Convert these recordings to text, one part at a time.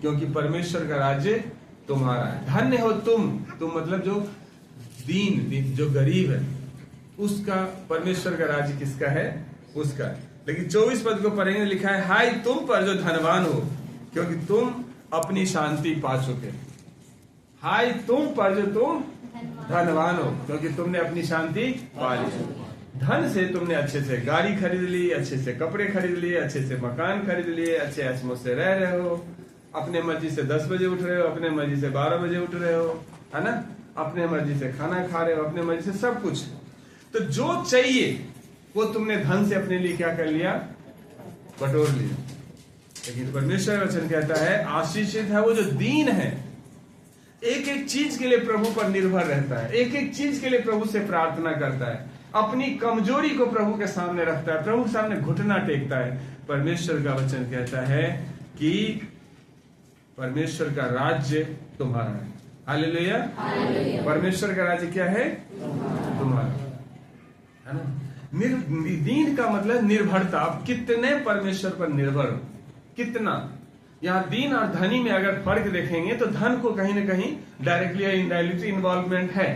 क्योंकि परमेश्वर का राज्य तुम्हारा है। धन्य हो तुम मतलब जो दीन, जो गरीब है, उसका परमेश्वर का राज्य किसका है? उसका। लेकिन 24 पद को पढ़ेंगे, लिखा है हाय तुम पर जो धनवान हो, क्योंकि तुम अपनी शांति पा चुके। हाय तुम पर जो तुम धनवान हो, क्योंकि तुमने अपनी शांति पा ली। धन से तुमने अच्छे से गाड़ी खरीद ली, अच्छे से कपड़े खरीद लिए, अच्छे से मकान खरीद लिए, अच्छे ऐशमो से रह रहे हो, अपने मर्जी से 10 बजे उठ रहे हो, अपने मर्जी से 12 बजे उठ रहे हो, है ना, अपने मर्जी से खाना खा रहे हो, अपने मर्जी से सब कुछ। तो जो चाहिए वो तुमने धन से अपने लिए क्या कर लिया? बटोर लिया। लेकिन परमेश्वर वचन कहता है आशीषित है वो जो दीन है, एक एक चीज के लिए प्रभु पर निर्भर रहता है, एक एक चीज के लिए प्रभु से प्रार्थना करता है, अपनी कमजोरी को प्रभु के सामने रखता है, प्रभु के सामने घुटना टेकता है। परमेश्वर का वचन कहता है कि परमेश्वर का राज्य तुम्हारा है। हालेलुया। परमेश्वर का राज्य क्या है? तुम्हारा, है ना। दीन का मतलब निर्भरता। आप कितने परमेश्वर पर निर्भर हो, कितना। यहाँ दीन और धनी में अगर फर्क देखेंगे तो धन को कहीं ना कहीं डायरेक्टली या इनडायरेक्टली इन्वॉल्वमेंट है।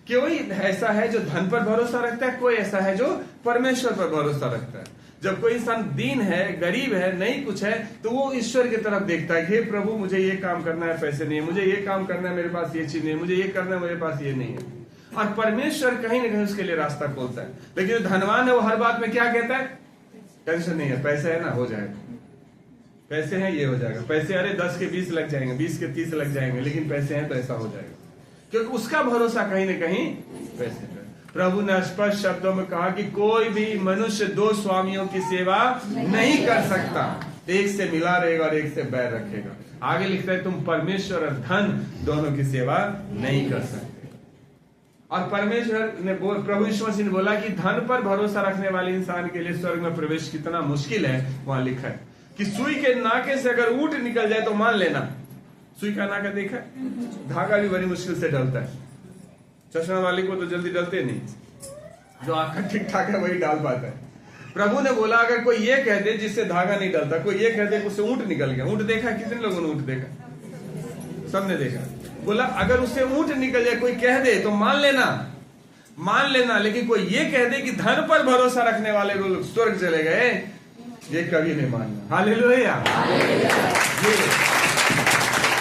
कोई ऐसा है जो धन पर भरोसा रखता है, कोई ऐसा है जो परमेश्वर पर भरोसा रखता है। जब कोई इंसान दीन है, गरीब है, नहीं कुछ है, तो वो ईश्वर की तरफ देखता है कि हे प्रभु मुझे ये काम करना है, पैसे नहीं है, मुझे ये काम करना है, मेरे पास ये चीज नहीं है, मुझे ये करना है, मेरे पास ये नहीं है। और परमेश्वर कहीं ना कहीं उसके लिए रास्ता खोलता है। लेकिन जो धनवान है वो हर बात में क्या कहता है? टेंशन नहीं है, पैसे है ना, हो जाएगा, पैसे हैं ये हो जाएगा, पैसे अरे 10 के 20 लग जाएंगे, 20 के 30 लग जाएंगे, लेकिन पैसे हैं तो ऐसा हो जाएगा, क्योंकि उसका भरोसा कहीं ना कहीं पैसे पर। प्रभु ने स्पष्ट शब्दों में कहा कि कोई भी मनुष्य 2 स्वामियों की सेवा नहीं कर सकता, एक से मिला रहेगा और एक से बैर रखेगा। आगे लिखता है तुम परमेश्वर और धन दोनों की सेवा नहीं कर सकते। और परमेश्वर ने प्रभु यीशु मसीह ने बोला कि धन पर भरोसा रखने वाले इंसान के लिए स्वर्ग में प्रवेश कितना मुश्किल है। वहां लिखा है कि सुई के नाके से अगर ऊंट निकल जाए तो मान लेना। सुई का नाका देखा, धागा भी बड़ी मुश्किल से डलता है। चश्मा वाले को तो जल्दी डलते नहीं, जो आंखा ठीक ठाक है वही डाल पाता है। प्रभु ने बोला अगर कोई ये कह दे जिससे धागा नहीं डलता, कोई ये कह दे उससे ऊंट निकल गया। ऊंट देखा, कितने लोगों ने ऊंट देखा? सबने देखा। बोला अगर उससे ऊंट निकल जाए, कोई कह दे तो मान लेना, लेकिन कोई ये कह दे कि धन पर भरोसा रखने वाले लोग स्वर्ग चले गए, ये कभी नहीं मानना। हालेलुया।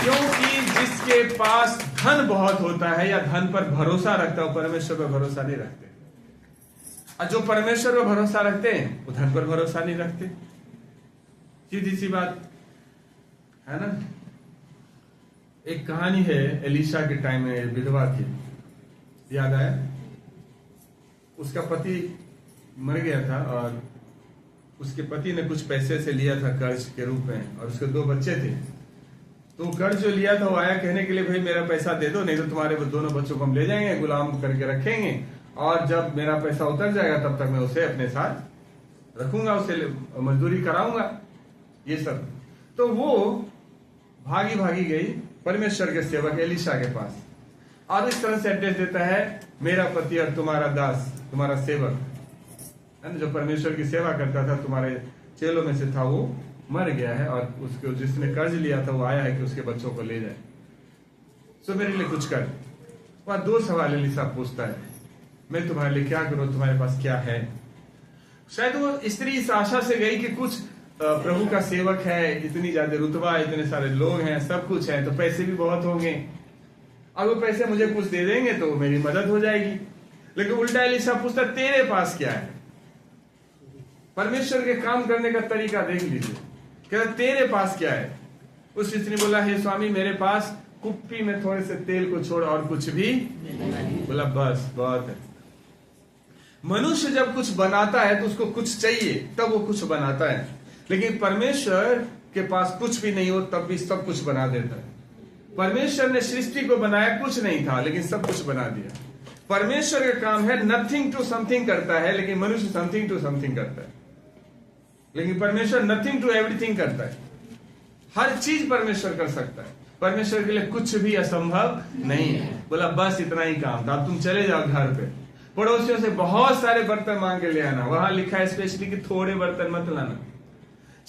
क्योंकि जिसके पास धन बहुत होता है या धन पर भरोसा रखता है, परमेश्वर पर भरोसा नहीं रखते। और जो परमेश्वर पर भरोसा रखते हैं वो धन पर भरोसा नहीं रखते। सीधी सी बात है ना। एक कहानी है, एलिशा के टाइम में विधवा थी, याद आया? उसका पति मर गया था और उसके पति ने कुछ पैसे से लिया था कर्ज के रूप में, और उसके 2 बच्चे थे। तो कर्ज जो लिया था वो आया कहने के लिए भाई मेरा पैसा दे दो, नहीं तो तुम्हारे दोनों बच्चों को हम ले जाएंगे, गुलाम करके रखेंगे, और जब मेरा पैसा उतर जाएगा तब तक मैं उसे अपने साथ रखूंगा, उसे मजदूरी कराऊंगा, ये सब। तो वो भागी गई परमेश्वर के सेवक एलिशा के पास, और इस तरह से एड्रेस देता है मेरा पति और तुम्हारा दास, तुम्हारा सेवक है ना, जो परमेश्वर की सेवा करता था, तुम्हारे चेलों में से था, वो मर गया है, और उसको जिसने कर्ज लिया था वो आया है कि उसके बच्चों को ले जाए, सो मेरे लिए कुछ कर। वह 2 सवाल एलिशा पूछता है, मैं तुम्हारे लिए क्या करूं, तुम्हारे पास क्या है? शायद वो स्त्री इस आशा से गई कि कुछ प्रभु का सेवक है, इतनी ज्यादा रुतबा, इतने सारे लोग हैं, सब कुछ है, तो पैसे भी बहुत होंगे, और वो पैसे मुझे कुछ दे देंगे तो मेरी मदद हो जाएगी। लेकिन उल्टा एलिशा पूछता तेरे पास क्या है? परमेश्वर के काम करने का तरीका देख लीजिए, कहता तेरे पास क्या है? उस स्त्री ने बोला हे स्वामी मेरे पास कुप्पी में थोड़े से तेल को छोड़ और कुछ भी। बोला बस बहुत है। मनुष्य जब कुछ बनाता है तो उसको कुछ चाहिए, तब वो कुछ बनाता है, लेकिन परमेश्वर के पास कुछ भी नहीं हो तब भी सब कुछ बना देता है। परमेश्वर ने सृष्टि को बनाया, कुछ नहीं था लेकिन सब कुछ बना दिया। परमेश्वर का काम है नथिंग टू समथिंग करता है, लेकिन मनुष्य समथिंग टू समथिंग करता है। लेकिन परमेश्वर नथिंग टू एवरीथिंग करता है, हर चीज परमेश्वर कर सकता है। परमेश्वर के लिए कुछ भी असंभव नहीं है। बोला बस इतना ही काम था, अब तुम चले जाओ घर पे, पड़ोसियों से बहुत सारे बर्तन मांग के ले आना। वहां लिखा है स्पेशली कि थोड़े बर्तन मत लाना,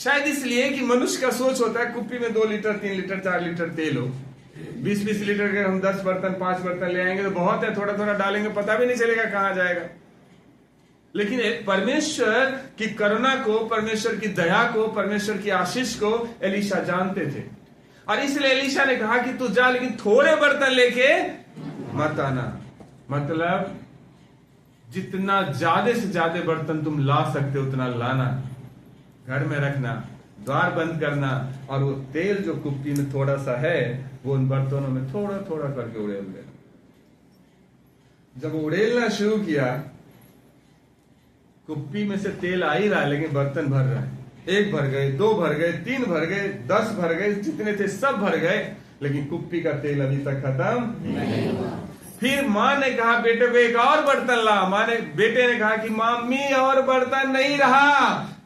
शायद इसलिए कि मनुष्य का सोच होता है कुप्पी में 2 लीटर 3 लीटर 4 लीटर तेल हो, 20-20 लीटर के हम 10 बर्तन 5 बर्तन ले आएंगे तो बहुत है, थोड़ा थोड़ा डालेंगे पता भी नहीं चलेगा कहां जाएगा। लेकिन परमेश्वर की करुणा को, परमेश्वर की दया को, परमेश्वर की आशीष को एलीशा जानते थे, और इसलिए एलीशा ने कहा कि तू जा, लेकिन थोड़े बर्तन लेके मत आना। मतलब जितना ज्यादा से ज्यादा बर्तन तुम ला सकते उतना लाना, घर में रखना, द्वार बंद करना, और वो तेल जो कुप्पी में थोड़ा सा है वो उन बर्तनों में थोड़ा थोड़ा करके उड़ेल देना। जब उड़ेलना शुरू किया, कुप्पी में से तेल आ ही रहा है लेकिन बर्तन भर रहा है। 1 भर गए, 2 भर गए, 3 भर गए, 10 भर गए, जितने थे सब भर गए, लेकिन कुप्पी का तेल अभी तक खत्म नहीं हुआ। फिर माँ ने कहा बेटे को एक और बर्तन ला। बेटे ने कहा कि मम्मी और बर्तन नहीं रहा,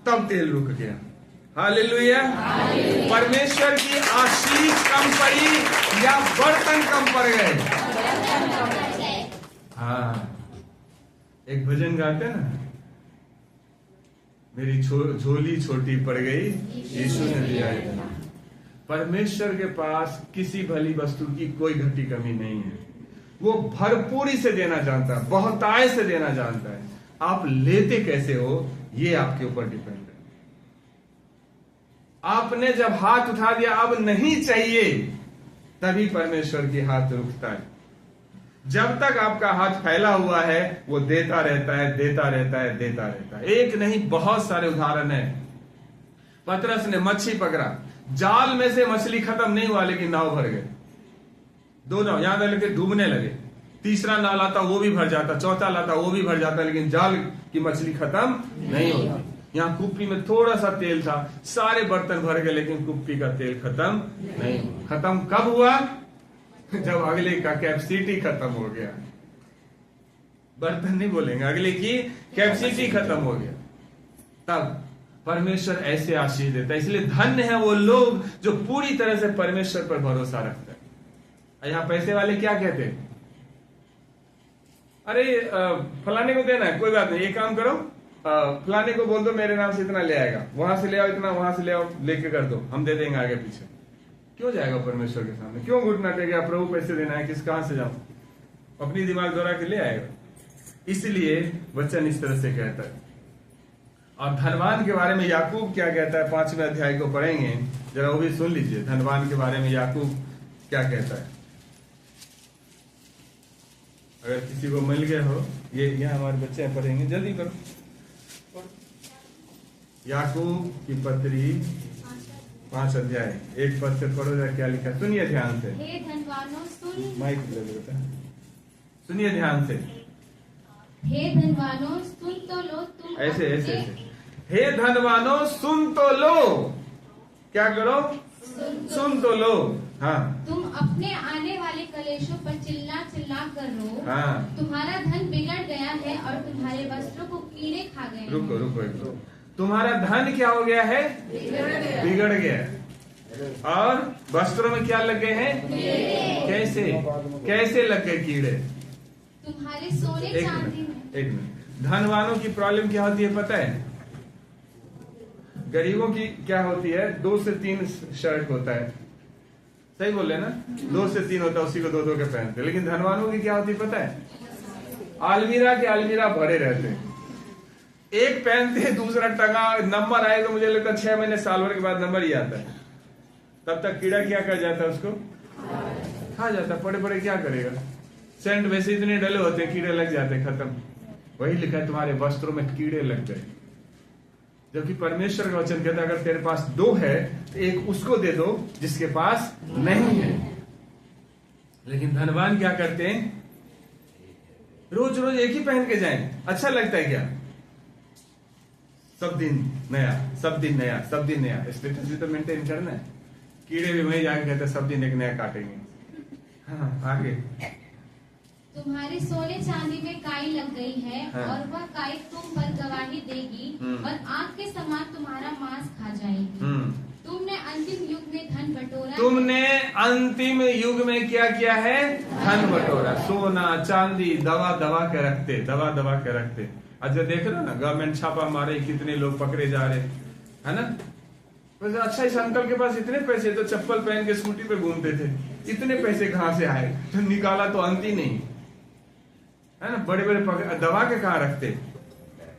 तब तेल रुक गया। हालेलुया। परमेश्वर की आशीष कम पड़ी या बर्तन कम पड़ गए? हाँ, एक भजन गाते ना, मेरी झोली छोटी पड़ गई, यीशु ने दिया। परमेश्वर के पास किसी भली वस्तु की कोई घटी कमी नहीं है। वो भरपूरी से देना जानता है, बहुतायत से देना जानता है। आप लेते कैसे हो ये आपके ऊपर डिपेंड है। आपने जब हाथ उठा दिया अब नहीं चाहिए, तभी परमेश्वर की हाथ रुकता है। जब तक आपका हाथ फैला हुआ है वो देता रहता है, देता रहता है, देता रहता है। एक नहीं बहुत सारे उदाहरण है। पतरस ने मच्छी पकड़ा, जाल में से मछली खत्म नहीं हुआ लेकिन नाव भर गए। 2 नाव यहां लेके डूबने लगे, तीसरा नाव लाता वो भी भर जाता, चौथा लाता वो भी भर जाता, लेकिन जाल की मछली खत्म नहीं होती। यहाँ कुप्पी में थोड़ा सा तेल था, सारे बर्तन भर गए लेकिन कुप्पी का तेल खत्म नहीं हुआ। खत्म कब हुआ? जब अगले का कैपेसिटी खत्म हो गया। बर्तन नहीं बोलेंगे, अगले की कैपेसिटी खत्म हो गया, तब परमेश्वर ऐसे आशीष देता है। इसलिए धन्य है वो लोग जो पूरी तरह से परमेश्वर पर भरोसा रखते हैं। यहाँ पैसे वाले क्या कहते हैं? अरे फलाने को देना है, कोई बात नहीं, एक काम करो, फलाने को बोल दो मेरे नाम से इतना ले आएगा, वहां से ले आओ इतना, वहां से ले आओ, लेके कर दो, हम दे देंगे आगे पीछे। क्यों जाएगा परमेश्वर के सामने? क्यों घुटना टेकेगा? प्रभु पैसे देना है, किस कहां से जाऊं? अपनी दिमाग दौड़ा के ले आएगा। इसलिए वचन इस तरह से कहता है। और धनवान के बारे में याकूब क्या कहता है, 5वें अध्याय को पढ़ेंगे, जरा वो भी सुन लीजिए। धनवान के बारे में याकूब क्या कहता है। अगर किसी को मिल गया हो, ये हमारे बच्चे पढ़ेंगे, जल्दी करो। याकूब की पत्री 5 अध्याय 1 पद से पढ़ो जरा, क्या लिखा, सुनिए ध्यान से। हे धनवानों सुन, माइक ले लो बेटा, सुनिए ध्यान से। हे धनवानों सुन तो लो, तुम ऐसे ऐसे हे धनवानों सुन तो लो, क्या करो? सुन तो लो। हाँ, तुम अपने आने वाले कलेशों पर चिल्ला चिल्ला कर रो। हाँ, तुम्हारा धन बिगड़ गया है और तुम्हारे वस्त्रों को कीड़े खा गए। रुको रुको रुको, तुम्हारा धन क्या हो गया है? बिगड़ गया। और वस्त्रों में क्या लग गए हैं? कैसे कैसे लग गए कीड़े? तुम्हारे सोने चांदी में। एक मिनट, धनवानों की प्रॉब्लम क्या होती है पता है? गरीबों की क्या होती है? 2 से 3 शर्ट होता है, सही बोल रहे ना? 2 से 3 होता है, उसी को 2-2 के पहनते। लेकिन धनवानों की क्या होती है पता है? अलमीरा के अलमीरा भरे रहते हैं, एक पहनते दूसरा टंगा, नंबर आए तो मुझे लगता है 6 महीने साल भर के बाद नंबर ही आता है। तब तक कीड़ा क्या कर जाता है? उसको खा जाता है। पड़े पड़े क्या करेगा? सेंट वैसे इतने डले होते हैं, कीड़े लग जाते हैं, खत्म। वही लिखा है तुम्हारे वस्त्रों में कीड़े लग गए। जबकि परमेश्वर का वचन कहता है अगर तेरे पास 2 है तो एक उसको दे दो जिसके पास नहीं है। लेकिन धनवान क्या करते हैं? रोज रोज एक ही पहन के जाएं, अच्छा लगता है क्या? सब दिन नया, सब दिन नया, सब दिन नया। स्टेटस भी तो मेंटेन करना है। कीड़े भी वही जाके कहते सब दिन एक नया काटेंगे। हाँ, आगे। तुम्हारे सोने चांदी में काई लग गई है। हाँ। और वह काई तुम पर गवाही देगी और आग के समान तुम्हारा मांस खा जाएगी। तुमने अंतिम युग में धन बटोरा। तुमने अंतिम युग में क्या किया है? धन बटोरा। सोना चांदी दबा दबा के रखते, दबा दबा के रखते। अच्छा देख रहे हो ना, गवर्नमेंट छापा मारे, कितने लोग पकड़े जा रहे, है ना? वैसे अच्छा, इस अंकल के पास इतने पैसे, तो चप्पल पहन के स्कूटी पे घूमते थे, इतने पैसे कहां से आए? तो निकाला तो अंत ही नहीं है ना। बड़े बड़े दबा के कहां रखते?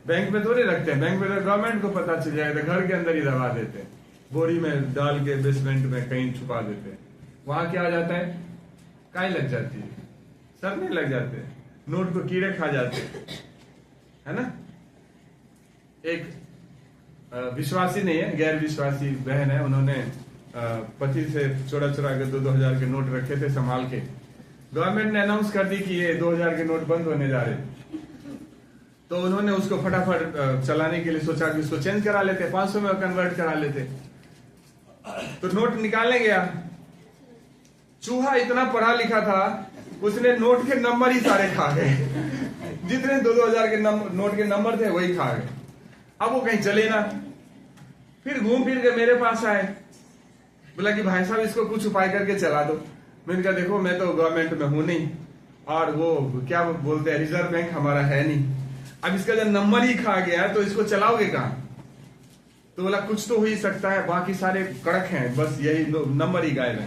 बैंक में थोड़े रखते हैं, बैंक में तो गवर्नमेंट को पता चल जाएगा, घर के अंदर ही दबा देते हैं, बोरी में डाल के बेसमेंट में कहीं छुपा देते हैं। वहां क्या हो जाता है? काई लग जाती है, सब नहीं लग जाते, नोट को कीड़े खा जाते है ना। एक विश्वासी नहीं है, गैर विश्वासी बहन है, उन्होंने पति से चोरा के 2,000 के नोट रखे थे संभाल के। गवर्नमेंट ने अनाउंस कर दी कि ये 2,000 के नोट बंद होने जा रहे, तो उन्होंने उसको फटाफट चलाने के लिए सोचा कि उसको चेंज करा लेते, 500 में कन्वर्ट करा लेते। तो नोट निकालने गया, चूहा इतना पढ़ा लिखा था, उसने नोट के नंबर ही सारे खा गए। जितने 2,000 के नोट के नंबर थे वही खा गए। अब वो कहीं चले ना, फिर घूम फिर के मेरे पास आए, बोला कि भाई साहब इसको कुछ उपाय करके चला दो। मैंने कहा देखो मैं तो गवर्नमेंट में हूं नहीं, और वो क्या बोलते हैं रिजर्व बैंक हमारा है नहीं, अब इसका जब नंबर ही खा गया है तो इसको चलाओगे कहां? तो बोला कुछ तो हो ही सकता है, बाकी सारे कड़क हैं, बस यही नंबर ही गायब है।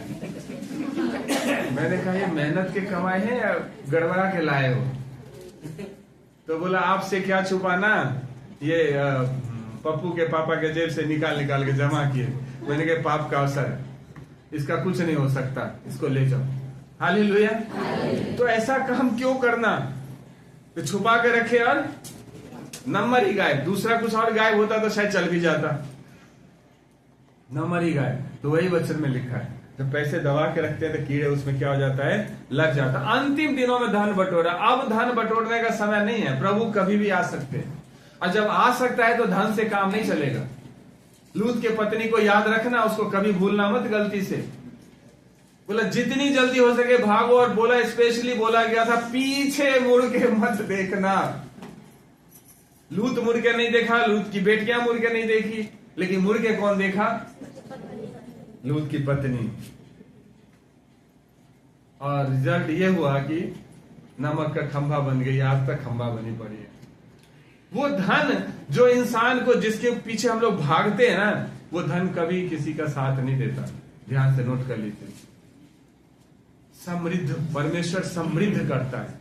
मैंने कहा ये मेहनत के कमाए हैं या गड़बड़ा के लाए हो? तो बोला आपसे क्या छुपाना, ये पप्पू के पापा के जेब से निकाल के जमा किए। मैंने कहा पाप का अवसर है, इसका कुछ नहीं हो सकता, इसको ले जाओ। हालेलुया। तो ऐसा काम क्यों करना? तो छुपा के रखे और नंबर ही गायब, दूसरा कुछ और गायब होता तो शायद चल भी जाता, नंबर ही गायब। तो वही वचन में लिखा है, जब पैसे दबा के रखते हैं तो कीड़े उसमें क्या हो जाता है? लग जाता। अंतिम दिनों में धन बटोरा। अब धन बटोरने का समय नहीं है, प्रभु कभी भी आ सकते हैं, और जब आ सकता है तो धन से काम नहीं चलेगा। लूत के पत्नी को याद रखना, उसको कभी भूलना मत गलती से। बोला जितनी जल्दी हो सके भागो, और बोला स्पेशली बोला गया था पीछे मुड़ के मत देखना। लूत मुड़ के नहीं देखा, लूत की बेटियां मुड़ के नहीं देखी, लेकिन मुड़ के कौन देखा? लूत की पत्नी। और रिजल्ट ये हुआ कि नमक का खंभा बन गई, आज तक खंभा बनी पड़ी है। वो धन जो इंसान को, जिसके पीछे हम लोग भागते हैं ना, वो धन कभी किसी का साथ नहीं देता। ध्यान से नोट कर लीजिए। समृद्ध, परमेश्वर समृद्ध करता है।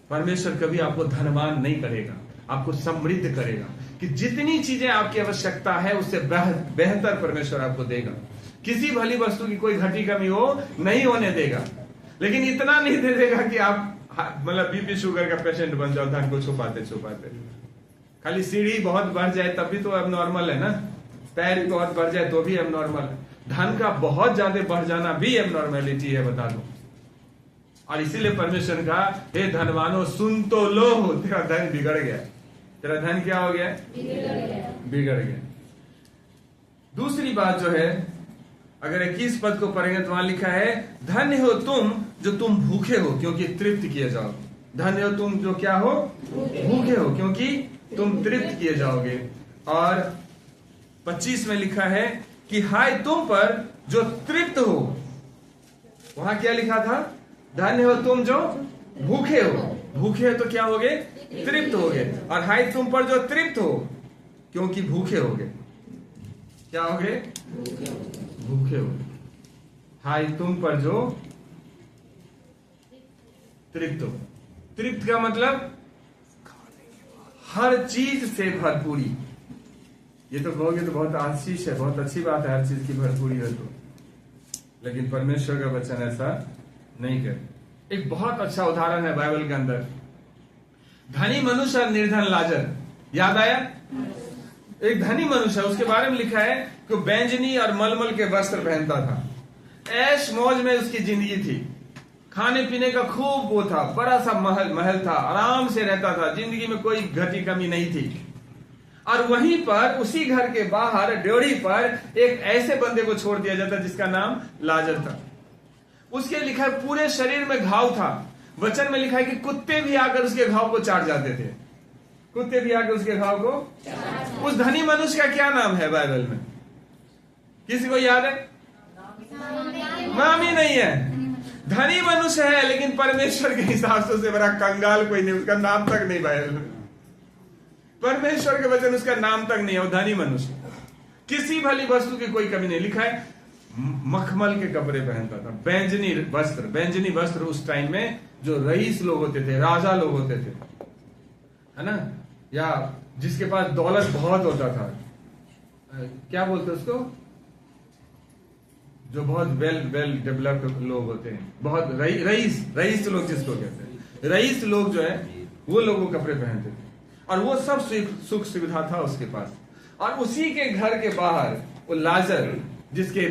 परमेश्वर कभी आपको धनवान नहीं करेगा, आपको समृद्ध करेगा, कि जितनी चीजें आपकी आवश्यकता है उससे बेहतर परमेश्वर आपको देगा। किसी भली वस्तु की कोई घटी कमी हो नहीं होने देगा, लेकिन इतना नहीं दे देगा कि आप मतलब बीपी शुगर का पेशेंट बन जाओ धन को छुपाते छुपाते। खाली सीढ़ी बहुत बढ़ जाए तब भी तो अब नॉर्मल है ना, पैर भी बहुत बढ़ जाए तो भी अब नॉर्मल है। धन का बहुत ज्यादा बढ़ जाना भी अब नॉर्मेलिटी है, बता दो। और इसीलिए परमेश्वर का हे धनवानो सुन तो लो, तेरा धन बिगड़ गया। तेरा धन क्या हो गया? बिगड़ गया। दूसरी बात जो है, अगर 21 पद को पढ़ेंगे तो वहां लिखा है धन्य हो तुम जो तुम भूखे हो क्योंकि तृप्त किए जाओ। धन्य हो तुम जो क्या हो? भूखे हो क्योंकि तुम तृप्त किए जाओगे। और 25 में लिखा है कि हाय तुम पर जो तृप्त हो। वहां क्या लिखा था? धन्य हो तुम जो भूखे हो। भूखे हो तो क्या हो गए? तृप्त हो गए। और हाय तुम पर जो तृप्त हो क्योंकि भूखे हो गए। क्या हो गए? भूखे हो। हाय तुम पर जो तृप्त हो। तृप्त का मतलब हर चीज से भरपूरी। ये तो कहोगे तो बहुत आशीष है, बहुत अच्छी बात है हर चीज की भरपूरी है तो, लेकिन परमेश्वर का वचन ऐसा नहीं कर। एक बहुत अच्छा उदाहरण है बाइबल के अंदर, धनी मनुष्य और निर्धन लाजर। याद आया? एक धनी मनुष्य है, उसके बारे में लिखा है कि बैंजनी और मलमल के वस्त्र पहनता था। ऐश मौज में उसकी जिंदगी थी, खाने पीने का खूब वो था, बड़ा सा महल था, आराम से रहता था, जिंदगी में कोई घटी कमी नहीं थी। और वहीं पर उसी घर के बाहर ड्योढ़ी पर एक ऐसे बंदे को छोड़ दिया जाता जिसका नाम लाजर था। उसके लिखा है पूरे शरीर में घाव था। वचन में लिखा है कि कुत्ते भी आकर उसके घाव को चाट जाते थे। कुत्ते भी आकर उसके घाव को। उस धनी मनुष्य का क्या नाम है बाइबल में? किसी को याद है? नाम ही नहीं है। धनी मनुष्य है लेकिन परमेश्वर के हिसाब से उससे बड़ा कंगाल कोई नहीं, उसका नाम तक नहीं बाइबल में। परमेश्वर के वचन उसका नाम तक नहीं है, वो धनी मनुष्य। किसी भली वस्तु की कोई कमी नहीं। लिखा है मखमल के कपड़े पहनता था, बैंजनी वस्त्र उस टाइम में जो रईस लोग होते थे, राजा लोग होते थे, है ना, या जिसके पास दौलत बहुत होता था, क्या बोलते उसको, जो बहुत वेल डेवलप्ड लोग होते हैं, बहुत रईस लोग जिसको कहते हैं, रईस लोग जो है वो लोग वो कपड़े पहनते थे, और वो सब सुख सुविधा था उसके पास। और उसी के घर के बाहर वो लाजर, जिसके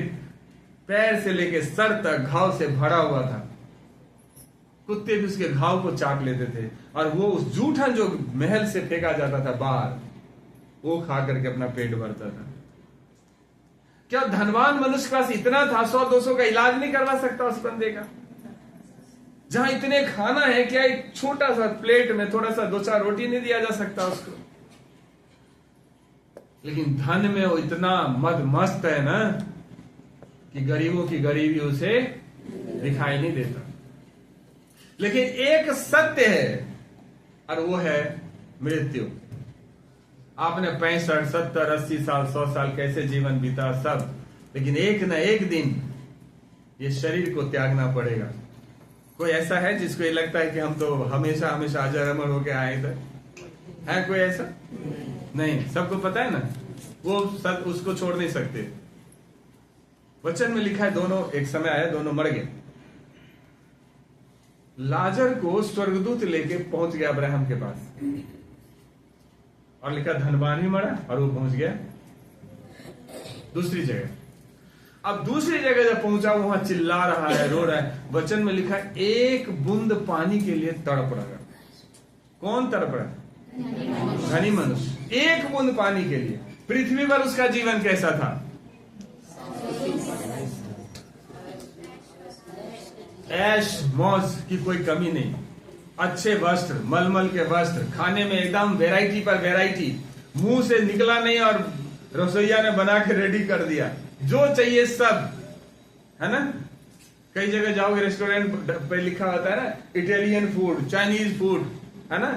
पैर से लेके सर तक घाव से भरा हुआ था, कुत्ते भी उसके घाव को चाट लेते थे, और वो उस जूठन जो महल से फेंका जाता था बाहर, वो खा करके अपना पेट भरता था। क्या धनवान मनुष्य के पास इतना था 100-200 का इलाज नहीं करवा सकता उस बंदे का? जहां इतने खाना है, क्या एक छोटा सा प्लेट में थोड़ा सा 2-4 रोटी नहीं दिया जा सकता उसको? लेकिन धन में वो इतना मस्त है ना कि गरीबों की गरीबी उसे दिखाई नहीं देता। लेकिन एक सत्य है, और वो है मृत्यु। आपने 65, 70, 80 साल, 100 साल कैसे जीवन बीता सब, लेकिन एक न एक दिन ये शरीर को त्यागना पड़ेगा। कोई ऐसा है जिसको ये लगता है कि हम तो हमेशा हमेशा अजर अमर होके आए इधर? है कोई ऐसा? नहीं, सबको पता है ना, वो सब उसको छोड़ नहीं सकते। वचन में लिखा है दोनों एक समय आया, दोनों मर गए। लाजर को स्वर्गदूत लेके पहुंच गया अब्राहम के पास, और लिखा धनवान ही मरा और वो पहुंच गया दूसरी जगह। अब दूसरी जगह जब पहुंचा, वहां चिल्ला रहा है, रो रहा है। वचन में लिखा है एक बूंद पानी के लिए तड़प रहा। कौन तड़प रहा? धनी मनुष्य। एक बूंद पानी के लिए। पृथ्वी पर उसका जीवन कैसा था? ऐश मौज की कोई कमी नहीं, अच्छे वस्त्र, मलमल के वस्त्र, खाने में एकदम वैरायटी पर वैरायटी, मुंह से निकला नहीं और रसोईया ने बना के रेडी कर दिया, जो चाहिए सब, है ना। कई जगह जाओगे रेस्टोरेंट पे लिखा होता है ना, इटालियन फूड, चाइनीज फूड, है ना,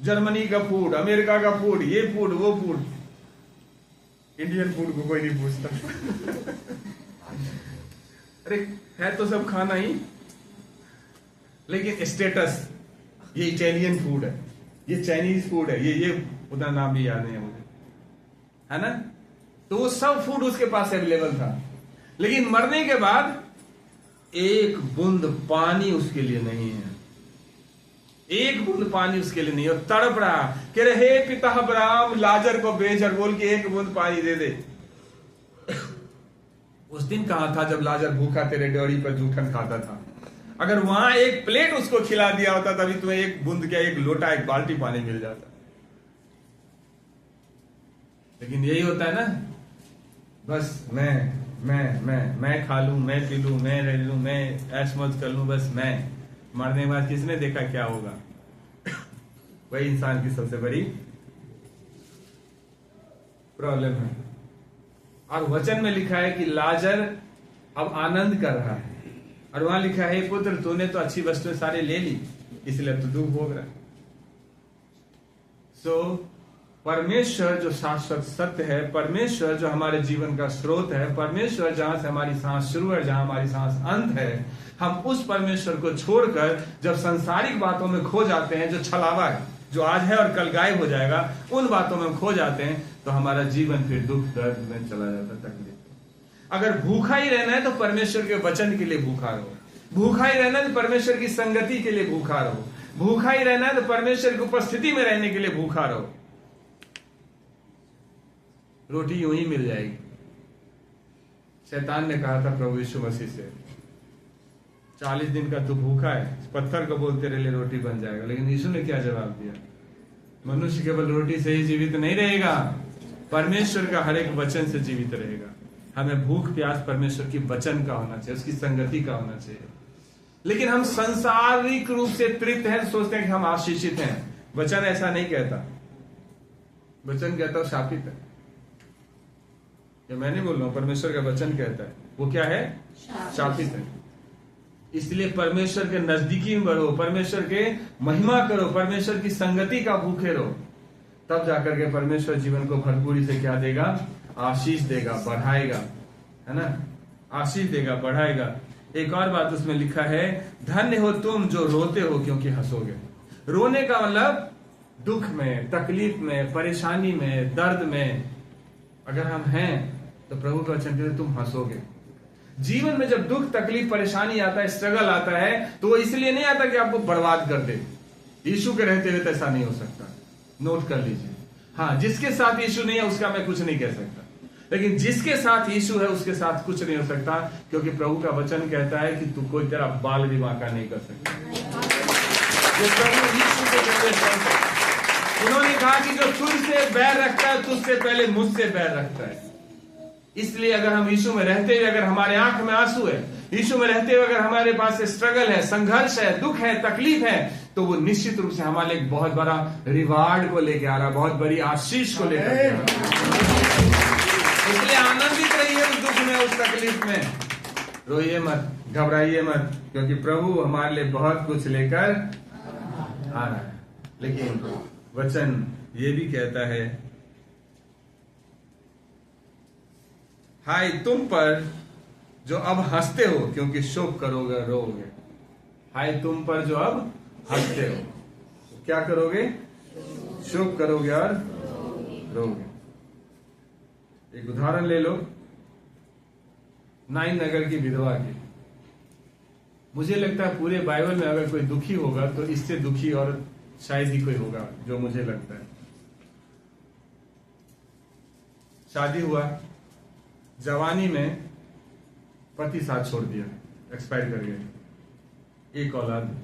जर्मनी का फूड, अमेरिका का फूड, ये फूड वो फूड। इंडियन फूड को कोई नहीं पूछता। अरे है तो सब खाना ही, लेकिन स्टेटस, ये इटालियन फूड है, ये चाइनीज फूड है, ये उतना नाम भी याद नहीं है मुझे, है ना। तो वो सब फूड उसके पास अवेलेबल था, लेकिन मरने के बाद एक बूंद पानी उसके लिए नहीं है। एक बूंद पानी उसके लिए नहीं, और तड़प रहा कह रहे, हे पिता अब्राहम, लाजर को भेज और बोल के एक बूंद पानी दे दे। उस दिन कहां था जब लाजर भूखा तेरे ड्योरी पर जूठन खाता था? अगर वहां एक प्लेट उसको खिला दिया होता, तभी तुम्हें एक बूंद क्या, एक लोटा, एक बाल्टी पानी मिल जाता। लेकिन यही होता है ना, बस मैं खा लूं, मैं पी लूं, मैं रह लूं, मैं ऐश मौज कर लूं, बस मैं। मरने के बाद किसने देखा क्या होगा? वही इंसान की सबसे बड़ी प्रॉब्लम है। और वचन में लिखा है कि लाजर अब आनंद कर रहा है, और वहां लिखा है, पुत्र तूने तो अच्छी वस्तुएं सारे ले ली, इसलिए अब तो दुख भोग रहा है। सो परमेश्वर जो शाश्वत सत्य है, परमेश्वर जो हमारे जीवन का स्रोत है, परमेश्वर जहां से हमारी सांस शुरू है, जहां हमारी सांस अंत है, हम उस परमेश्वर को छोड़कर जब सांसारिक बातों में खो जाते हैं, जो छलावा है, जो आज है और कल गायब हो जाएगा, उन बातों में खो जाते हैं, तो हमारा जीवन फिर दुख दर्द में चला जाता है, तकलीफ। अगर भूखा ही रहना है तो परमेश्वर के वचन के लिए भूखा रहो, भूखा ही रहना है तो परमेश्वर की संगति के लिए भूखा रहो, भूखा ही रहना है तो परमेश्वर की उपस्थिति में रहने के लिए भूखा रहो। रोटी यूं ही मिल जाएगी। शैतान ने कहा था प्रभु यीशु मसीह से, 40 दिन का तू भूखा है, पत्थर को बोल तेरे लिए रोटी बन जाएगा। लेकिन यीशु ने क्या जवाब दिया? मनुष्य केवल रोटी से ही जीवित नहीं रहेगा, परमेश्वर का हर एक वचन से जीवित रहेगा। हमें भूख प्यास परमेश्वर की वचन का होना चाहिए, उसकी संगति का होना चाहिए। लेकिन हम संसारिक रूप से तृप्त हैं, सोचते हैं कि हम आशीषित हैं। वचन ऐसा नहीं कहता, वचन कहता है शापित है। ये मैं नहीं बोल रहा हूं, परमेश्वर का वचन कहता है। वो क्या है? शापित है। इसलिए परमेश्वर के नजदीकी में बढ़ो, परमेश्वर के महिमा करो, परमेश्वर की संगति का भूखे रहो, तब जाकर के परमेश्वर जीवन को भरपूरी से क्या देगा? आशीष देगा, बढ़ाएगा, है ना, आशीष देगा, बढ़ाएगा। एक और बात उसमें लिखा है, धन्य हो तुम जो रोते हो क्योंकि हंसोगे। रोने का मतलब दुख में, तकलीफ में, परेशानी में, दर्द में अगर हम हैं तो प्रभु का वचन कहते तुम हंसोगे। जीवन में जब दुख, तकलीफ, परेशानी आता है, स्ट्रगल आता है, तो वो इसलिए नहीं आता कि आपको बर्बाद कर दे। यीशु के रहते हुए तो ऐसा नहीं हो सकता, नोट कर लीजिए। हाँ, जिसके साथ यीशु नहीं है उसका मैं कुछ नहीं कह सकता, लेकिन जिसके साथ यीशु है उसके साथ कुछ नहीं हो सकता, क्योंकि प्रभु का वचन कहता है कि तू कोई तेरा बाल भी बांका नहीं कर सकता। जो प्रभु यीशु के जरिए, उन्होंने कहा कि जो तुझसे बैर रखता है तुझसे पहले मुझसे बैर रखता है। इसलिए अगर हम यीशु में रहते हुए, अगर हमारे आंख में आंसू है, यीशु में रहते हुए अगर हमारे पास स्ट्रगल है, संघर्ष है, दुख है, तकलीफ है, तो वो निश्चित रूप से हमारे एक बहुत बड़ा रिवार्ड को लेके आ रहा, बहुत बड़ी आशीष को लेकर आ रहा। इसलिए आनंदित रहिए उस दुख में, उस तकलीफ में, रोइए मत, घबराइए मत, क्योंकि प्रभु हमारे लिए बहुत कुछ लेकर आ रहा है। लेकिन वचन ये भी कहता है, हाय तुम पर जो अब हंसते हो क्योंकि शोक करोगे, रोओगे। हाय तुम पर जो अब हंसते हो, क्या करोगे? शोक करोगे और रोओगे। एक उदाहरण ले लो, नाइन नगर की विधवा की। मुझे लगता है पूरे बाइबल में अगर कोई दुखी होगा तो इससे दुखी और शायद ही कोई होगा, जो मुझे लगता है। शादी हुआ, जवानी में पति साथ छोड़ दिया, एक्सपायर कर गए। एक औलाद,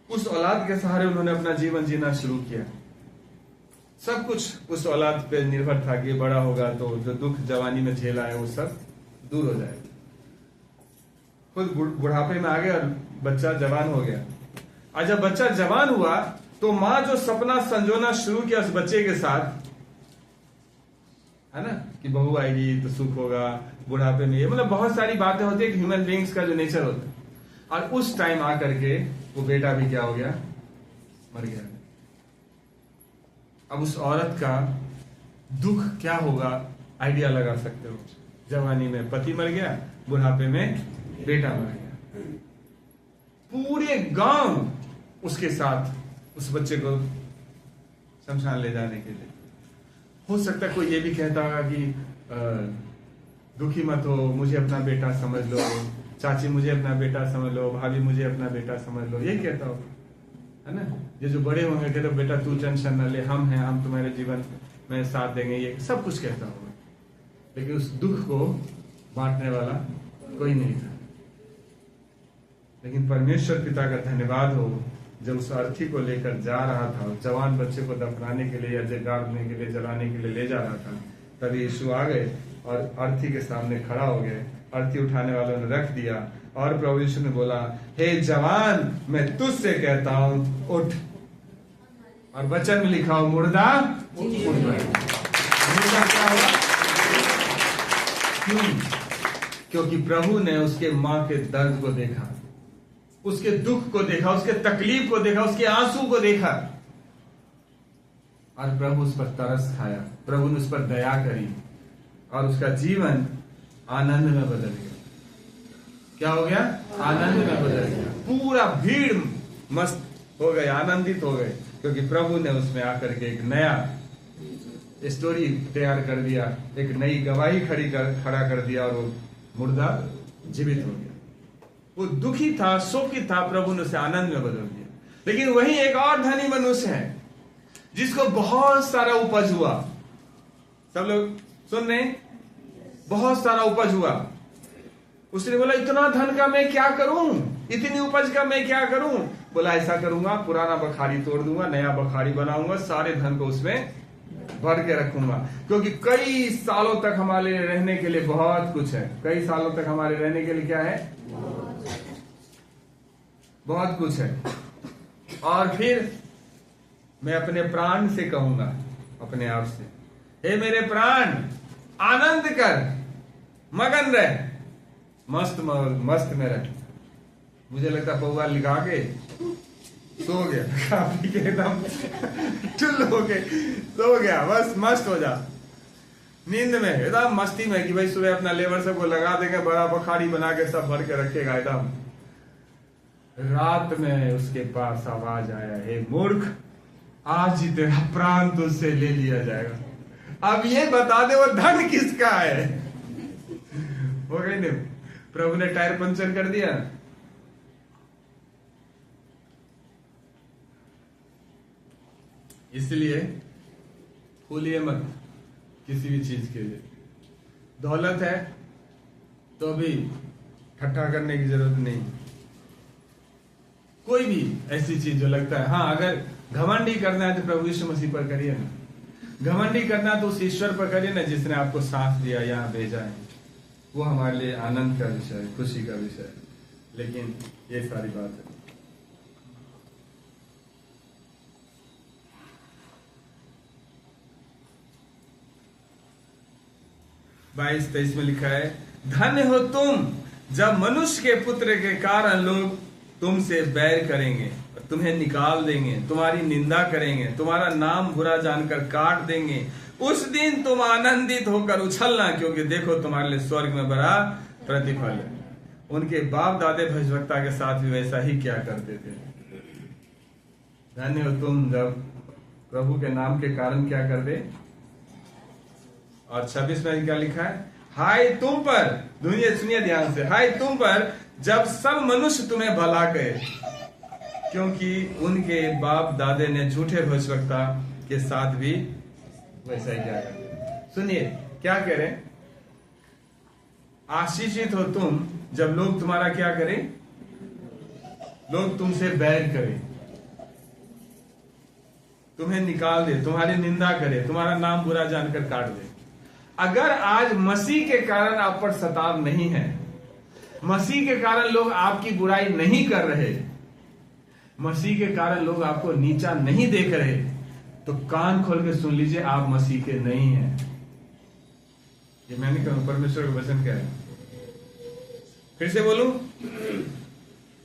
उस औलाद के सहारे उन्होंने अपना जीवन जीना शुरू किया। सब कुछ उस औलाद पे निर्भर था कि बड़ा होगा तो जो दुख जवानी में झेला है वो सब दूर हो जाएगा। खुद बुढ़ापे में आ गया और बच्चा जवान हो गया। और जब बच्चा जवान हुआ तो माँ जो सपना संजोना शुरू किया उस बच्चे के साथ, है ना, कि बहू आएगी तो सुख होगा, बुढ़ापे में ये, मतलब बहुत सारी बातें होती है, ह्यूमन बीइंग्स का जो नेचर होता है। और उस टाइम आकर के वो बेटा भी क्या हो गया? मर गया। अब उस औरत का दुख क्या होगा आइडिया लगा सकते हो। जवानी में पति मर गया, बुढ़ापे में बेटा मर गया। पूरे गांव उसके साथ उस बच्चे को शमशान ले जाने के लिए। हो सकता है कोई ये भी कहता होगा कि दुखी मत हो, मुझे अपना बेटा समझ लो, चाची मुझे अपना बेटा समझ लो, भाभी मुझे अपना बेटा समझ लो, ये कहता हो, है ना। ये जो बड़े होंगे कहते बेटा तू टेंशन न ले, हम हैं, हम तुम्हारे जीवन में साथ देंगे, ये सब कुछ कहता होगा। लेकिन उस दुख को बांटने वाला कोई नहीं था। लेकिन परमेश्वर पिता का धन्यवाद हो, जब उस अर्थी को लेकर जा रहा था, जवान बच्चे को दफनाने के लिए या जगाने के लिए, जलाने के लिए ले जा रहा था, तभी यीशु आ गए और अर्थी के सामने खड़ा हो गए। अर्थी उठाने वालों ने रख दिया और प्रभु यीशु ने बोला, हे जवान, मैं तुझसे कहता हूं उठ। और वचन में लिखा हो, मुर्दा उठ गया। मुर्दा क्या हुआ? क्यों? क्योंकि प्रभु ने उसके मां के दर्द को देखा, उसके दुख को देखा, उसके तकलीफ को देखा, उसके आंसू को देखा, और प्रभु उस पर तरस खाया, प्रभु ने उस पर दया करी और उसका जीवन आनंद में बदल गया। क्या हो गया? आनंद में बदल गया। पूरा भीड़ मस्त हो गए, आनंदित हो गए, क्योंकि प्रभु ने उसमें आकर के एक नया स्टोरी तैयार कर दिया, एक नई गवाही खड़ा कर दिया और वो मुर्दा जीवित हो गया। वो दुखी था, शोकित था, प्रभु ने उसे आनंद में बदल दिया। लेकिन वही एक और धनी मनुष्य है जिसको बहुत सारा उपज हुआ। सब लोग सुन रहे? बहुत सारा उपज हुआ। उसने बोला, इतना धन का मैं क्या करूं, इतनी उपज का मैं क्या करूं? बोला, ऐसा करूंगा, पुराना बखारी तोड़ दूंगा, नया बखारी बनाऊंगा, सारे धन को उसमें भर के रखूंगा, क्योंकि कई सालों तक हमारे रहने के लिए बहुत कुछ है। कई सालों तक हमारे रहने के लिए क्या है? बहुत कुछ है। और फिर मैं अपने प्राण से कहूंगा, अपने आप से, हे मेरे प्राण, आनंद कर, मगन रह, मस्त में रह। मुझे लगता पौवा लिखा के सो गया, काफी के एकदम चुल हो के सो गया, बस मस्त हो जा। नींद में एकदम मस्ती में कि भाई सुबह अपना लेबर सबको लगा देंगे, बड़ा बखाड़ी बना के सब भर के रखेगा एकदम। रात में उसके पास आवाज आया, हे मूर्ख, आज ही तेरा प्राण तुझसे ले लिया जाएगा। अब ये बता दे वो धन किसका है? हो गई नहीं, प्रभु ने टायर पंचर कर दिया। इसलिए भूलिए मत किसी भी चीज के लिए। दौलत है तो भी ठट्ठा करने की जरूरत नहीं। कोई भी ऐसी चीज जो लगता है, हाँ अगर घमंड ही करना है तो प्रभु यीशु मसीह पर करिए ना। घमंड ही करना तो उस ईश्वर पर करिए ना जिसने आपको सांस दिया, यहाँ भेजा है। वो हमारे लिए आनंद का विषय है, खुशी का विषय है। लेकिन ये सारी बात है। बाईस 23 में लिखा है, धन्य हो तुम जब मनुष्य के पुत्र के कारण लोग तुमसे बैर करेंगे, तुम्हें निकाल देंगे, तुम्हारी निंदा करेंगे, तुम्हारा नाम बुरा जानकर काट देंगे। उस दिन तुम आनंदित होकर उछलना, क्योंकि देखो तुम्हारे लिए स्वर्ग में बड़ा प्रतिफल है। उनके बाप दादे भविष्यवक्ता के साथ भी वैसा ही क्या करते थे। धन्य हो तुम जब प्रभु के नाम के कारण क्या कर दे। और 26 में क्या लिखा है, हाय तुम पर, दुनिया सुनिए ध्यान से, हाय तुम पर जब सब मनुष्य तुम्हें भला कहे, क्योंकि उनके बाप दादे ने झूठे भविष्यवक्ता के साथ भी वैसा ही क्या करते। सुनिए क्या कह रहे, आशीषित हो तुम जब लोग तुम्हारा क्या करें, लोग तुमसे बैर करें, तुम्हें निकाल दे, तुम्हारी निंदा करे, तुम्हारा नाम बुरा जानकर काट दे। अगर आज मसीह के कारण आप पर सताव नहीं है, मसीह के कारण लोग आपकी बुराई नहीं कर रहे, मसीह के कारण लोग आपको नीचा नहीं देख रहे, तो कान खोल के सुन लीजिए, आप मसीह के नहीं हैं। ये मैंने कहा, परमेश्वर का वचन क्या है। फिर से बोलूं,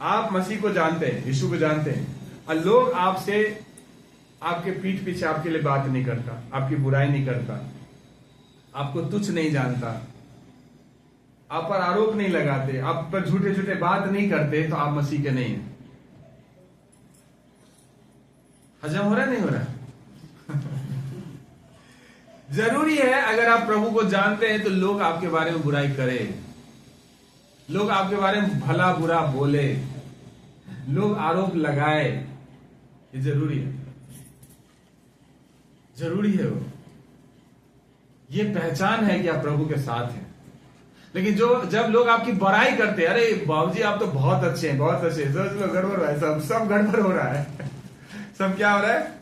आप मसीह को जानते हैं, यीशु को जानते हैं, और लोग आपसे, आपके पीठ पीछे आपके लिए बात नहीं करता, आपकी बुराई नहीं करता, आपको तुच्छ नहीं जानता, आप पर आरोप नहीं लगाते, आप पर झूठे झूठे बात नहीं करते, तो आप मसीह के नहीं हैं। हजम हो रहा नहीं हो रहा? जरूरी है, अगर आप प्रभु को जानते हैं तो लोग आपके बारे में बुराई करें, लोग आपके बारे में भला बुरा बोले, लोग आरोप लगाए, ये जरूरी है, जरूरी है। वो ये पहचान है कि आप प्रभु के साथ हैं। लेकिन जब लोग आपकी बुराई करते हैं, अरे बाबूजी आप तो बहुत अच्छे हैं, बहुत अच्छे हैं, गड़बड़ हो रहा है, सब गड़बड़ हो रहा है। सब क्या हो रहा है?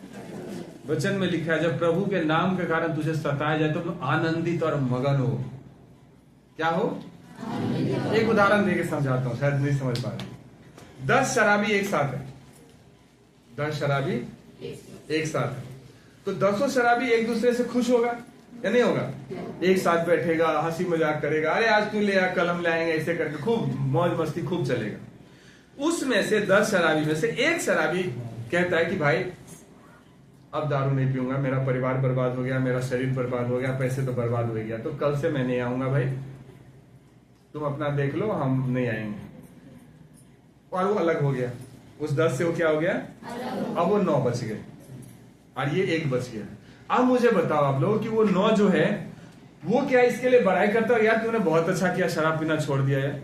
वचन में लिखा है, जब प्रभु के नाम के कारण तुझे सताया जाए तो आनंदित और मगन हो। क्या हो? एक उदाहरण देके समझाता हूं, शायद नहीं समझ पा रहे। 10 शराबी एक साथ है, 10 शराबी एक साथ है, तो 10 शराबी एक दूसरे से खुश होगा या नहीं होगा? एक साथ बैठेगा, हंसी मजाक करेगा, अरे आज तू ले आ, कलम लाएंगे, ऐसे करके खूब मौज मस्ती खूब चलेगा। उसमें से 10 शराबी में से एक शराबी कहता है कि भाई अब दारू नहीं पीऊंगा, मेरा परिवार बर्बाद हो गया, मेरा शरीर बर्बाद हो गया, पैसे तो बर्बाद हो गया, तो कल से मैं नहीं आऊंगा भाई, तुम अपना देख लो, हम नहीं आएंगे। और वो अलग हो गया, उस 10 से वो क्या हो गया, अब वो 9 बच गए और ये 1 बच गया। अब मुझे बताओ आप लोग कि वो 9 जो है वो क्या इसके लिए बड़ाई करता है, यार तूने बहुत अच्छा किया, शराब पीना छोड़ दिया है,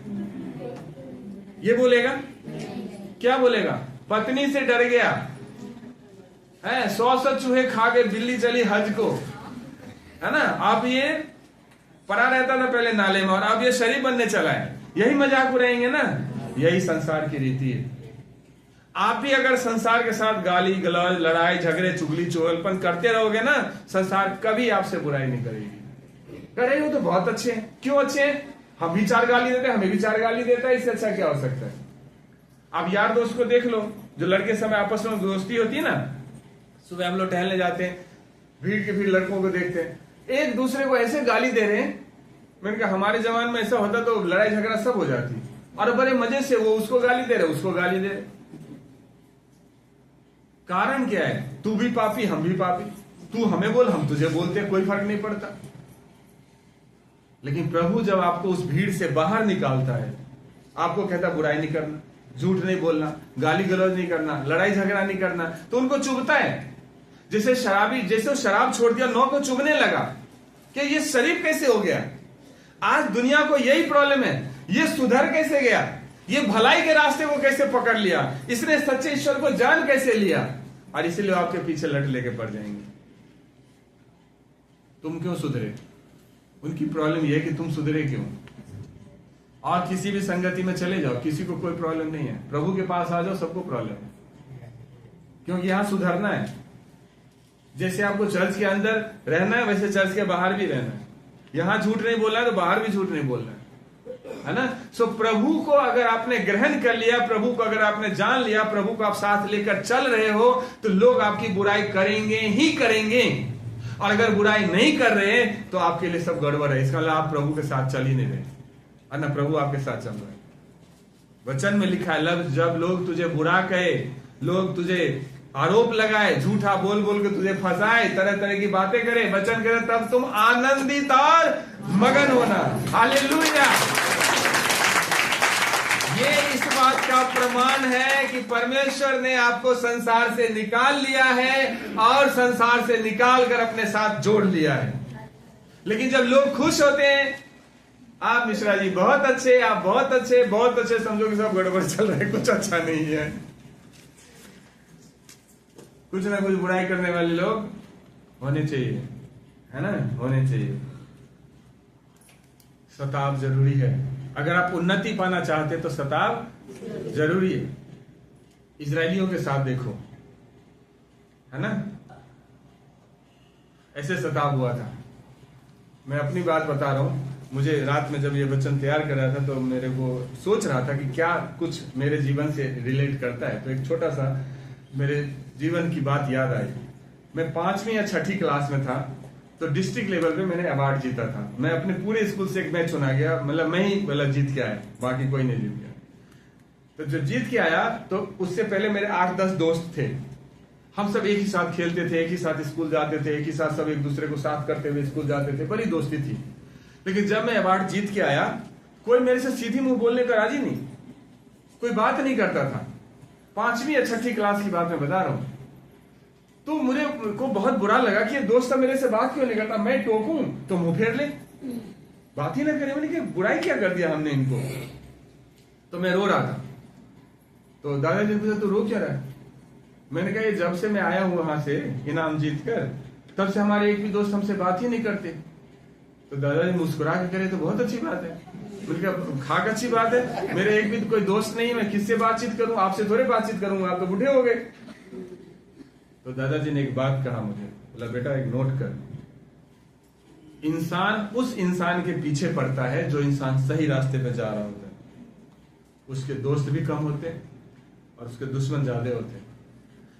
ये बोलेगा? क्या बोलेगा? पत्नी से डर गया है, 100 चूहे खा के बिल्ली चली हज को, है ना। आप ये पड़ा रहता था पहले नाले में, और अब ये शरीफ बनने चला है, यही मजाक उड़ाएंगे ना। यही संसार की रीति है। आप भी अगर संसार के साथ गाली गलौज, लड़ाई झगड़े, चुगली चोगलपन करते रहोगे ना, संसार कभी आपसे बुराई नहीं करेगी। करेगी तो बहुत अच्छे हैं। क्यों अच्छे हैं? हम भी 4 गाली देते हैं, हमें भी 4 गाली देता है, इससे अच्छा क्या हो सकता है? आप यार दोस्त को देख लो, जो लड़के समय आपस में दोस्ती होती है ना, सुबह हम लोग टहलने जाते हैं, भीड़ के भीड़ लड़कों को देखते हैं, एक दूसरे को ऐसे गाली दे रहे हैं। मैंने कहा हमारे जमाने में ऐसा होता तो लड़ाई झगड़ा सब हो जाती, और बड़े मजे से वो उसको गाली दे रहे, उसको गाली दे रहे। कारण क्या है? तू भी पापी, हम भी पापी, तू हमें बोल, हम तुझे बोलते, कोई फर्क नहीं पड़ता। लेकिन प्रभु जब आपको उस भीड़ से बाहर निकालता है, आपको कहता बुराई नहीं करना, झूठ नहीं बोलना, गाली गलौज नहीं करना, लड़ाई झगड़ा नहीं करना, तो उनको चुभता है। जैसे वो शराब छोड़ दिया, 9 को चुभने लगा कि ये शरीफ कैसे हो गया। आज दुनिया को यही प्रॉब्लम है, ये सुधर कैसे गया, ये भलाई के रास्ते को कैसे पकड़ लिया, इसने सच्चे ईश्वर को जान कैसे लिया, और इसीलिए आपके पीछे लट लेके पड़ जाएंगे। तुम क्यों सुधरे? उनकी प्रॉब्लम यह है कि तुम सुधरे क्यों। और किसी भी संगति में चले जाओ, किसी को कोई प्रॉब्लम नहीं है, प्रभु के पास आ जाओ, सबको प्रॉब्लम है, क्योंकि यहां सुधरना है। जैसे आपको चर्च के अंदर रहना है, वैसे चर्च के बाहर भी रहना है। यहां झूठ नहीं बोलना है तो बाहर भी झूठ नहीं बोलना है ना। सो प्रभु को अगर आपने ग्रहण कर लिया, प्रभु को अगर आपने जान लिया, प्रभु को आप साथ लेकर चल रहे हो, तो लोग आपकी बुराई करेंगे ही करेंगे। और अगर बुराई नहीं कर रहे तो आपके लिए सब गड़बड़ है, इसका मतलब आप प्रभु के साथ चल ही नहीं रहे, और ना प्रभु आपके साथ चल रहे। वचन में लिखा है, जब लोग तुझे बुरा कहे, लोग तुझे आरोप लगाए, झूठा बोल बोल के तुझे फंसाए, तरह तरह की बातें करे, वचन करे, तब तुम आनंदित और मगन होना। हालेलुया। ये इस बात का प्रमाण है कि परमेश्वर ने आपको संसार से निकाल लिया है और संसार से निकाल कर अपने साथ जोड़ लिया है। लेकिन जब लोग खुश होते हैं, आप मिश्रा जी बहुत अच्छे, आप बहुत अच्छे, बहुत अच्छे, समझो कि सब गड़बड़ चल रहा है, कुछ अच्छा नहीं है। कुछ ना कुछ बुराई करने वाले लोग होने चाहिए, है ना, होने चाहिए। सताव जरूरी है। अगर आप उन्नति पाना चाहते तो सताव जरूरी है। इजरायलियों के साथ देखो, है ना, ऐसे सताव हुआ था। मैं अपनी बात बता रहा हूं। मुझे रात में जब ये वचन तैयार कर रहा था तो मेरे को सोच रहा था कि क्या कुछ मेरे जीवन से रिलेट करता है। तो एक छोटा सा मेरे जीवन की बात याद आई। मैं 5वीं या 6ठी क्लास में था, तो डिस्ट्रिक्ट लेवल पे मैंने अवार्ड जीता था। मैं अपने पूरे स्कूल से एक मैच चुना गया, मतलब मैं ही जीत के आया, बाकी कोई नहीं जीत गया। तो जब जीत के आया तो उससे पहले मेरे 8-10 दोस्त थे। हम सब एक ही साथ खेलते थे, एक ही साथ स्कूल जाते थे, एक ही साथ सब एक दूसरे को साथ करते हुए स्कूल जाते थे, बड़ी दोस्ती थी। लेकिन जब मैं अवार्ड जीत के आया, कोई मेरे से सीधी मुंह बोलने का राजी नहीं, कोई बात नहीं करता था। 5वीं या 6ठी क्लास की बात मैं बता रहा हूं। तो मुझे को बहुत बुरा लगा कि ये दोस्त मेरे से बात क्यों नहीं करता। मैं टोकूं तो मुंह फेर ले, बात ही ना करे। मैंने कहा बुराई क्या कर दिया हमने इनको। तो मैं रो रहा था। तो दादाजी ने पूछा तू रो क्या रहा है? मैंने कहा जब से मैं आया हूं वहां से इनाम जीत कर, तब से हमारे एक भी दोस्त हमसे बात ही नहीं करते। तो दादाजी मुस्कुरा के करे तो बहुत अच्छी बात है। मैंने कहा खाक अच्छी बात है, मेरे एक भी कोई दोस्त नहीं, मैं किससे बातचीत करूं, आपसे थोड़े बातचीत करूंगा, आप तो बूढ़े हो गए। तो दादाजी ने एक बात कहा मुझे, बोला बेटा एक नोट कर, इंसान उस इंसान के पीछे पड़ता है जो इंसान सही रास्ते पे जा रहा होता है। उसके दोस्त भी कम होते हैं और उसके दुश्मन ज्यादा होते हैं।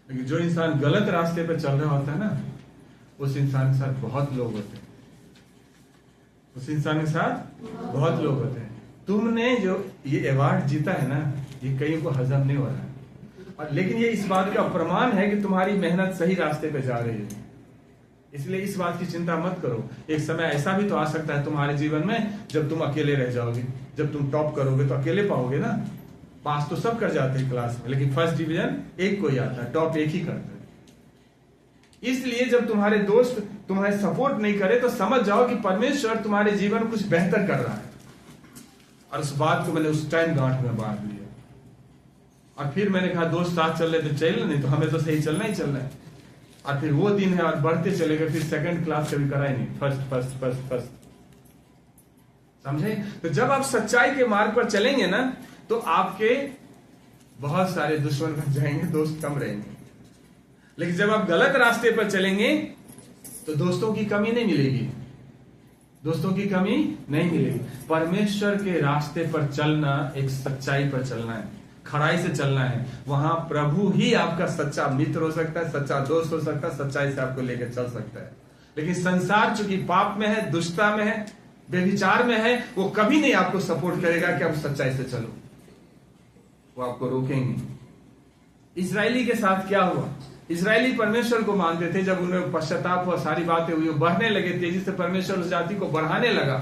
लेकिन जो इंसान गलत रास्ते पे चल रहा होता है ना, उस इंसान के साथ बहुत लोग होते हैं, उस इंसान के साथ बहुत लोग होते हैं। तुमने जो ये अवार्ड जीता है ना, ये कहीं को हजम नहीं हो रहा है, और लेकिन ये इस बात का प्रमाण है कि तुम्हारी मेहनत सही रास्ते पे जा रही है। इसलिए इस बात की चिंता मत करो। एक समय ऐसा भी तो आ सकता है तुम्हारे जीवन में जब तुम अकेले रह जाओगे। जब तुम टॉप करोगे तो अकेले पाओगे ना। पास तो सब कर जाते हैं क्लास में, लेकिन फर्स्ट डिवीजन एक को ही आता है, टॉप एक ही करता है। इसलिए जब तुम्हारे दोस्त तुम्हारे सपोर्ट नहीं करे तो समझ जाओ कि परमेश्वर तुम्हारे जीवन में कुछ बेहतर कर रहा है। और उस बात को मैंने उस टाइम गांठ में बांध लिया। और फिर मैंने कहा दोस्त साथ चल रहे तो चल, नहीं तो हमें तो सही चलना ही चलना है। और फिर वो दिन है और बढ़ते चले गए। फिर सेकंड क्लास कभी करा ही नहीं, फर्स्ट। समझे? तो जब आप सच्चाई के मार्ग पर चलेंगे ना, तो आपके बहुत सारे दुश्मन बन जाएंगे, दोस्त कम रहेंगे। लेकिन जब आप गलत रास्ते पर चलेंगे तो दोस्तों की कमी नहीं मिलेगी, दोस्तों की कमी नहीं मिलेगी। परमेश्वर के रास्ते पर चलना एक सच्चाई पर चलना है, खड़ाई से चलना है। वहां प्रभु ही आपका सच्चा मित्र हो सकता है, सच्चा दोस्त हो सकता है, सच्चाई से आपको लेकर चल सकता है। लेकिन संसार चूंकि पाप में है, दुष्टता में है, व्यभिचार में है, वो कभी नहीं आपको सपोर्ट करेगा कि आप सच्चाई से चलो, वो आपको रोकेंगे। इजरायली के साथ क्या हुआ? इजरायली परमेश्वर को मानते थे। जब उन्हें पश्चाताप हुआ, सारी बातें हुई, बढ़ने लगे, तेजी से परमेश्वर उस जाति को बढ़ाने लगा।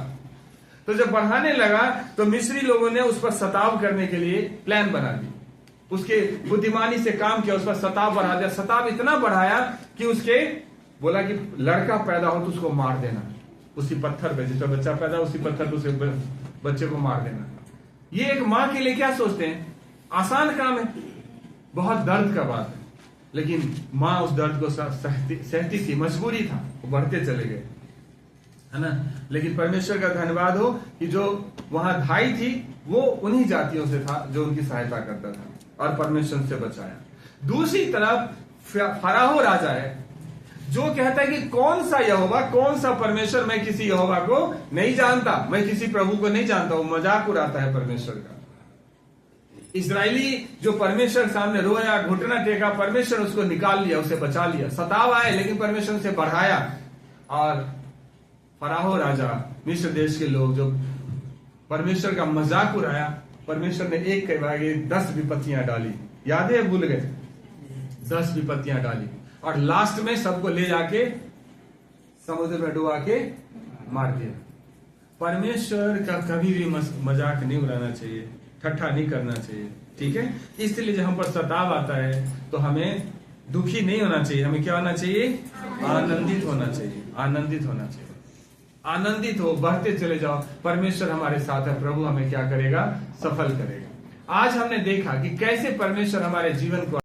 तो जब बढ़ाने लगा तो मिस्री लोगों ने उस पर सताव करने के लिए प्लान बना दी, उसके बुद्धिमानी से काम किया, उस पर सताव बढ़ा दिया। सताव इतना बढ़ाया कि उसके बोला कि लड़का पैदा हो तो उसको मार देना, उसी पत्थर पे, जिस पर बच्चा पैदा उसी पत्थर पे उसे बच्चे को मार देना। ये एक माँ के लिए क्या सोचते हैं, आसान काम है, बहुत दर्द का बात है, लेकिन माँ उस दर्द को सहती थी, मजबूरी था, वो बढ़ते चले गए, है ना। लेकिन परमेश्वर का धन्यवाद हो कि जो वहां धाई थी वो उन्हीं जातियों से था जो उनकी सहायता करता था और परमेश्वर से बचाया। दूसरी तरफ फराहो राजा है जो कहता है कि कौन सा यहोवा, कौन सा परमेश्वर, मैं किसी यहोवा को नहीं जानता, मैं किसी प्रभु को नहीं जानता। वो मजाक उड़ाता है परमेश्वर का। इजरायली जो परमेश्वर के सामने रोया, घुटना टेका, परमेश्वर उसको निकाल लिया, उसे बचा लिया। सताव आए लेकिन परमेश्वर उसे बढ़ाया। और फराहो राजा, मिस्र देश के लोग जो परमेश्वर का मजाक उड़ाया, परमेश्वर ने एक के आगे 10 विपत्तियां डाली, याद है, भूल गए, 10 विपत्तियां डाली और लास्ट में सबको ले जाके समुद्र में डुबा के मार दिया। परमेश्वर का कभी भी मजाक नहीं उड़ाना चाहिए, ठट्ठा नहीं करना चाहिए, ठीक है। इसलिए जब हम पर सताव आता है तो हमें दुखी नहीं होना चाहिए, हमें क्या होना चाहिए, आनंदित होना चाहिए, आनंदित होना चाहिए। आनंदित हो, बढ़ते चले जाओ, परमेश्वर हमारे साथ है, प्रभु हमें क्या करेगा, सफल करेगा। आज हमने देखा कि कैसे परमेश्वर हमारे जीवन को